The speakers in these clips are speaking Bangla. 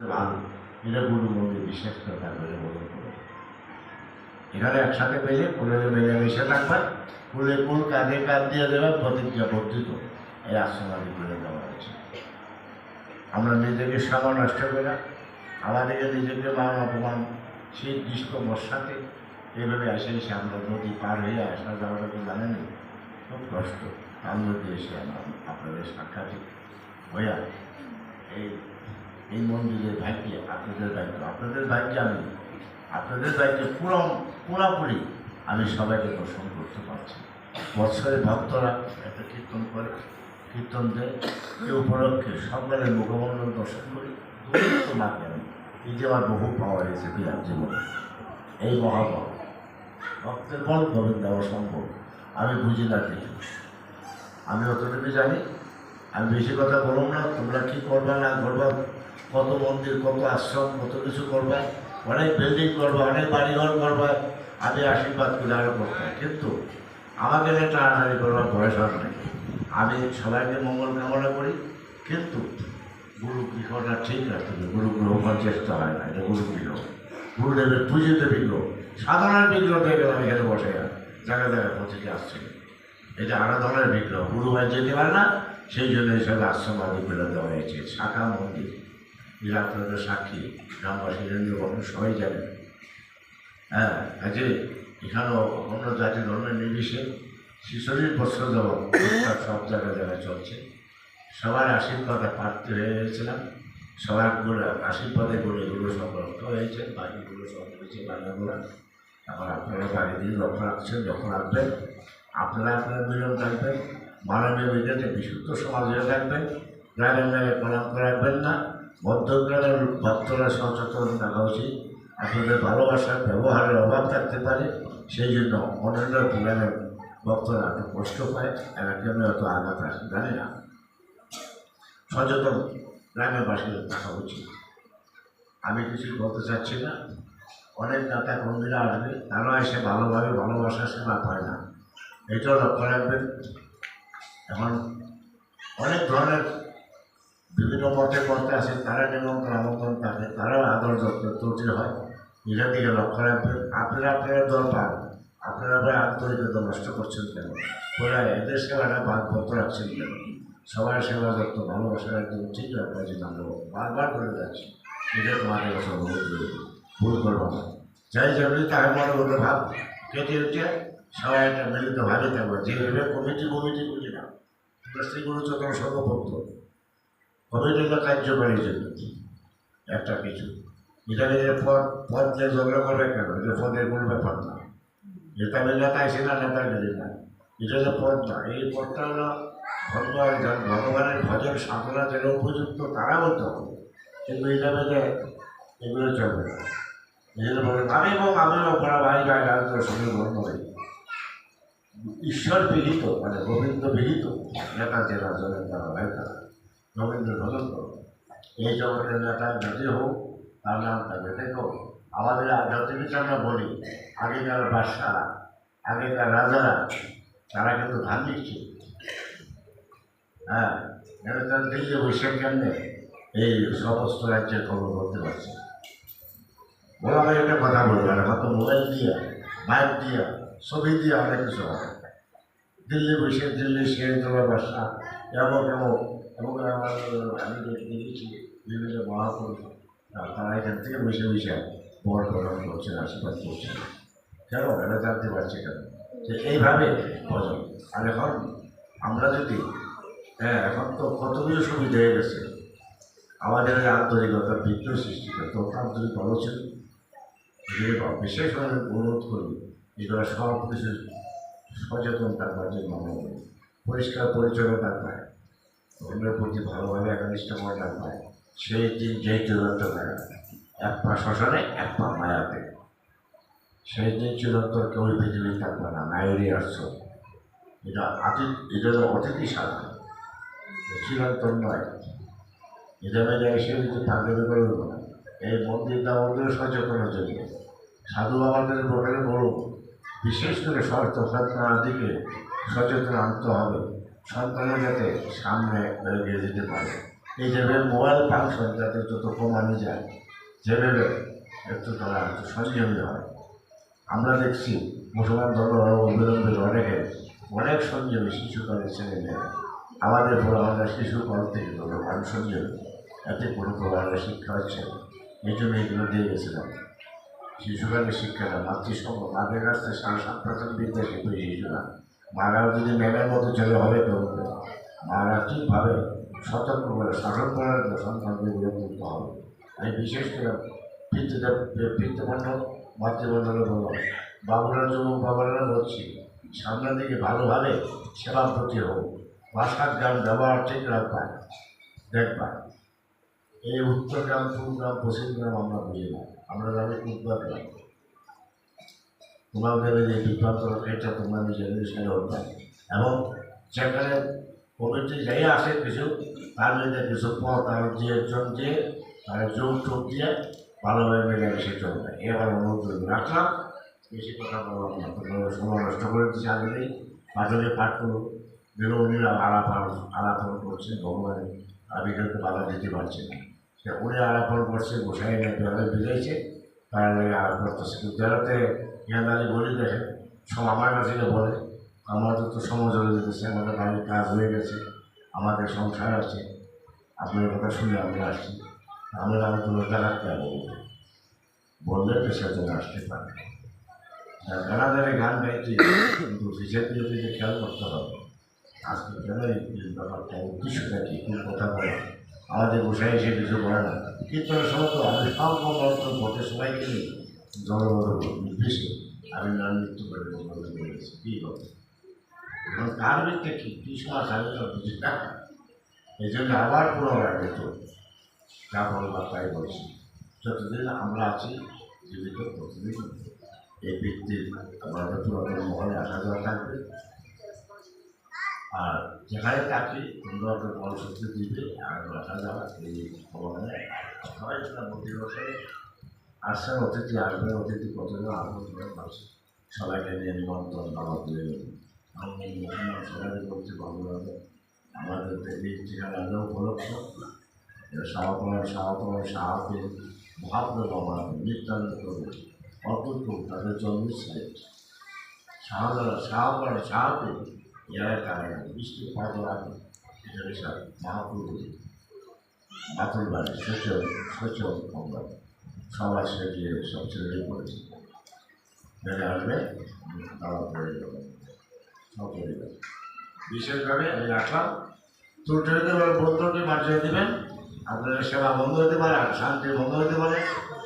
ভালো, এটা গুরু মন্দির বিশেষ করে থাকবে বলে এখানে একসাথে পেলে ফুলের মিলেমিশে থাকবে, ফুলে ফুল কাঁধে কাঁধ দিয়ে দেবে, প্রতিজ্ঞা বর্ধিত এই আশ্রমাদি করে দেওয়া হয়েছে। আমরা নিজেকে সময় নষ্ট করে আমাদেরকে নিজেকে মান অপমান সেই গ্রীষ্ম বর্ষাতে এইভাবে এসে আমরা নদী পার হয়ে আসা যাওয়াটা তো জানেনি, খুব কষ্ট। তার মধ্যে এসে আপনাদের সাক্ষাৎ হইয়া এই এই মন্দিরের ভাগ্যে আপনাদের ভাগ্যে আমি আপনাদের ভাগ্যে পুরোপুরি আমি সবাইকে দর্শন করতে পারছি। বৎসরে ভক্তরা একটা কীর্তন করে, কীর্তন দেয়, এই উপলক্ষে সকলের মুখমণ্ডল দর্শন করি। তো না কেন এই যে আমার বহু পাওয়া গেছে বিরাট জীবনে, এই মহাভাব ভক্তের বল কবেন দেওয়া সম্ভব আমি বুঝি না কিছু। আমি অতটুকু জানি, আমি বেশি কথা বলব না। তোমরা কী করবা না করবা, কত মন্দির, কত আশ্রম, কত কিছু করবা, অনেক বিল্ডিং করবা, অনেক বাড়িঘর করবা, আমি আশীর্বাদ করে আরও করতে। কিন্তু আমাকে নিয়ে টানাটানি করবার বয়স হয় নাই। আমি সবাইকে মঙ্গল কামনা করি, কিন্তু গুরু গৃহটা ঠিক রাখতে হবে। গুরু গ্রহ চেষ্টা হয় না, এটা গুরু গৃহ, গুরুদেবের পুজিত বিগ্রহ, সাধনার বিগ্রহ থেকে আমি এখানে বসে জায়গায় জায়গায় পৌঁছে আসছে। এটা আরাধনার বিগ্রহ, গুরু ভাই যেতে পারে না, সেই জন্য হিসাবে আশ্রম আদি করে দেওয়া হয়েছে। শাখা মন্দির এরা আপনাদের সাক্ষী, গ্রামবাসী রেন্দ্রবর্ণ সবাই জানেন। হ্যাঁ, কাজে এখানেও অন্য জাতি ধর্মের নির্বিশেষে শিশুরির বছর দেওয়া সব জায়গায় জায়গায় চলছে। সবার আশীর্বাদে প্রার্থী হয়ে গেছিলাম, সবার আশীর্বাদে করে এগুলো সব রক্ত হয়েছে, বাকিগুলো সব হয়েছে বাংলাগুলো। এখন আপনারা বাড়ি দিয়ে লক্ষ্য রাখছেন, যখন রাখবেন আপনারা আপনার মিলন রাখবেন, মানবীয় বিদ্যাতে বিশুদ্ধ সমাজ হয়ে থাকবেন, গ্রামের নামে কলঙ্ক রাখবেন না। মধ্যগ্রামের ভক্তরা সচেতন থাকা উচিত। আপনাদের ভালোবাসার ব্যবহারের অভাব থাকতে পারে, সেই জন্য অন্যান্য গ্রামের ভক্তরা একটু কষ্ট পায়, এরা কেন এত আঘাত আসে জানি না। সচেতন গ্রামের বাসীদের থাকা উচিত। আমি কিছু বলতে চাচ্ছি না। অনেক নেতা কর্মীরা আসবে, তারা এসে ভালোভাবে ভালোবাসার সেবা পায় না, এটাও লক্ষ্য রাখবেন। এখন অনেক ধরনের বিভিন্ন মতে করতে আসে, তারা নিমন্ত্রণ আমন্ত্রণ থাকে, তারাও আদর যত্ন ত্রুটি হয়, এটা দিকে লক্ষ্য রাখবেন। আপনারা দল পান, আপনারা আবার আন্তরিকতা নষ্ট করছেন কেন? ওরা এদের সেবাটা বাদপত্র রাখছেন কেন? সবার সেবা যত্ন ভালোবাসার একদম ঠিক রাখবার জন্য আমরা বারবার করে যাচ্ছি। এটা তোমাদের কাছে অনুরোধ করবে, ভুল করবো না। যাই যাবে তার মনে করবে ভাব কেটে উঠে সবাই একটা মিলিত ভাবে থাকবে। যেভাবে কমিটি বুঝি না, স্ত্রীগুলো যত সর্বভক্ত কমিটিটা কার্যকরী জন্য একটা কিছু এটা নিজের পদ যে ঝগড়া করবে কেন? এটা পদের কোনো ব্যাপার না। এটা নেতা আসে না, নেতা গেলে না, এটা যে পদ না। এই পদটা হলো ভগবানের ভজন সাধনা যেন উপযুক্ত তারা বলতে হবে, কিন্তু এটা বেঁধে এগুলো চলবে না। এই জন্য বলেন আমি এবং আমিও পড়া ভাই গায়ে রাজনীতির সঙ্গে বন্ধ হই। ঈশ্বর বিহিত মানে গোবিন্দ বিহিত নেতা যে রাজনের তারা হয়, তারা রবীন্দ্র ভজন করো। এই জগতের নেতা যদি হোক তার নাম থাকবে। দেখো আমাদের যতদিন আমরা বলি আগেকার বাদশারা, আগেকার রাজারা, তারা কিন্তু ধার্মিক ছিল। হ্যাঁ, এটা তার দিল্লি বৈশাখ কেমনে এই সমস্ত রাজ্যের খবর করতে পারছে। বলা হয় একটা কথা বলবো না, হয়তো মোবাইল দিয়া, মাইক দিয়া, ছবি দিয়া অনেক কিছু হয়। দিল্লি বসে দিল্লি সে তোমার বাসা এমন আমি দেখেছি বিভিন্ন মহাপুরুষ তারা এখান থেকে বসে বড় গ্রহণ করছেন, আশীর্বাদ করছেন। কেন এটা জানতে পারছি কেন যে এইভাবে ভজন। আর এখন আমরা যদি এখন তো কত কিছু সুবিধা হয়ে গেছে, আমাদের আন্তরিকতার বিদ্রোহ সৃষ্টি করে তো আন্তরিক ভালো ছিল। বিশেষভাবে অনুরোধ করি এগুলো সব কিছু সচেতন থাকবার জন্য পরিষ্কার পরিচ্ছন্ন থাকবে, অন্যের প্রতি ভালোভাবে একনিষ্ঠ মনে রাখবে। সেই দিন যেই চূড়ান্ত থাকা, এক পা শ্মশানে এক পা মায়াতে, সেই দিন চূড়ান্ত কেউ পৃথিবী থাকবে না, মায়েরই আসছ। এটা অতিথি সাধন, চিরন্তন নয়। এটা মেলে এসে যদি পাঞ্জাবি করে দেবো না। এই মন্দিরটা মন্দির সচেতনের জন্য সাধু বাবাদের ব্যাপারে বড়, বিশেষ করে সন্তান দিকে সচেতন আনতে হবে, সন্তানের যাতে সামনে এগিয়ে যেতে পারে। এই যেভাবে মোবাইল ফাংশন যাতে যত কমানো যায়, যেভাবে একটু তারা একটু সঞ্জীবনী হয়। আমরা দেখছি মুসলমান ধর্ম অবলম্বী অনেক সঞ্জীবী শিশুকালের ছেলেমেয়েরা আমাদের আমরা শিশুকাল থেকে ধরো আমি সঞ্জীবী এতে কোনো প্রভাবের শিক্ষা হচ্ছে না। এই জন্য এগুলো দিয়ে গেছিলাম। শিশুকালের শিক্ষাটা মাতৃসঙ্গ মাদের কাছ থেকে 7.5% বিদ্যা শিখবে শিশুরা। মারাও যদি ম্যামের মতো ছেলে হবে তো মারা ঠিকভাবে সতর্ক করে শাসন করার সন্তানকে গড়ে তুলতে হবে। আমি বিশেষ করে পিতৃপণ্য মাতৃমণ্ডলে বললাম, বাবুরা যুবক বাবুরা বলছি সামনের দিকে ভালোভাবে সেবা প্রতি হোক, ভাষার জ্ঞান ব্যবহার ঠিক রাখবা দেখবা। এই উত্তর গ্রাম পূর্ব গ্রাম পশ্চিম গ্রাম আমরা বুঝি না, আমরা যাবে উত্তর গ্রাম। তোমার দেবে যে বিভ্রান্ত এটা তোমরা নিজেদের সেরে উঠবে এবং যেখানে কমিটি যাই আসে কিছু তার মধ্যে কিছু পথ আর যে একজন যে তারা যোগ টোগ দিয়ে ভালোভাবে মিলেমিশে চলবে। এবার অনুরোধ রাখলাম, বেশি কথা বললাম না, তোমার সময় নষ্ট করে দিচ্ছে। আগেই পাঠলে পাঠ করুন, বিরোধীরা আলাপন করছেন ভগবানের আবির্ভাবকে বাধা দিতে পারছে না। সে উনি আলাপন করছে, গোসাই নেবে বেরিয়েছে, তারা আলাপ করতেছে। কিন্তু যারাতে ইয়াদারি বলি দেখে সব আমার কাছে বলে আমাদের তো সময় চলে যেতেছে, আমাদের বাড়ির কাজ হয়ে গেছে, আমাদের সংসার আছে, আপনার কথা শুনে আমি আসছি। আমরা কোনো জায়গার কেন বললে পেশার জন্য আসতে পারে। গানা ধরে গান গাইতে কিন্তু হিসেব দিয়ে খেয়াল করতে হবে আজকে কেন এই ব্যাপারটা উদ্দেশ্যটা কি কোন কথা বলে আমাদের বসায় এসে কিছু করে না। কীর্তনের সময় তো আমি সব ভোটে সবাইকে নিয়ে জনগণ বেশি আমি নাম মৃত্যু করে বলেছি কী হবে এবং তার ভিত্তিতে কী সমাজ আমি তো বুঝি না। এই জন্য আবার পুনরায় হতো যা বলবার তাই বলছি, যতদিন আমরা আছি জীবিত প্রতিদিন এই ব্যক্তির আমাদের পুরাতন মহলে আসা যাওয়া থাকবে। আর যেখানে থাকি তোমরা একটা বড় শক্তি দিবে আর আসা যাওয়া এই ভবনে সবাই সেটা প্রতি বছরে আসছেন, অতিথি আসবেন, অতিথি কতজন আগমন পাচ্ছে সবাইকে নিয়ে নিমন্ত্রণ দাওয়া দিয়ে দেবেন। আমি মুসলমান সবাইকে বলতে ভালো লাগে আমাদের এই ঠিকানা উপলক্ষ সাহায্যে মহাপ্রভু আমার নিত্যান্ত করবে অদ্ভুত তাদের জন্মস্থানে সাহায্য এরা তারা বৃষ্টি পাওয়ার আগে এটা বিশাল মহাপ্রভু বাতুল বাড়ি সচল আমরা সবাই সে গিয়ে সব ছেড়ে পড়েছি বেড়ে আসবে দাওয়া করে যাবে সব চলে যাবে। বিশেষভাবে আমি রাখলাম ত্রুটি হতে পারে বন্ধুকে মার্জিয়ে দেবেন, আপনাদের সেবা বন্ধ হতে পারে আর শান্তি বন্ধ হতে পারে,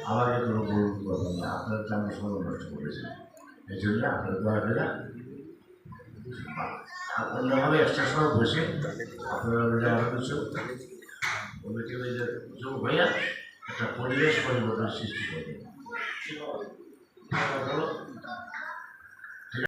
আমাকে কোনো গরু করবেন না, আপনার আমি সময় নষ্ট করেছি। এই জন্য আপনার দয়া করে অন্যভাবে এক্সট্রা সময় বসে আপনারা আরও কিছু কমিটি যোগ হয়ে একটা পরিবেশ পরিবর্তন সৃষ্টি করবেন।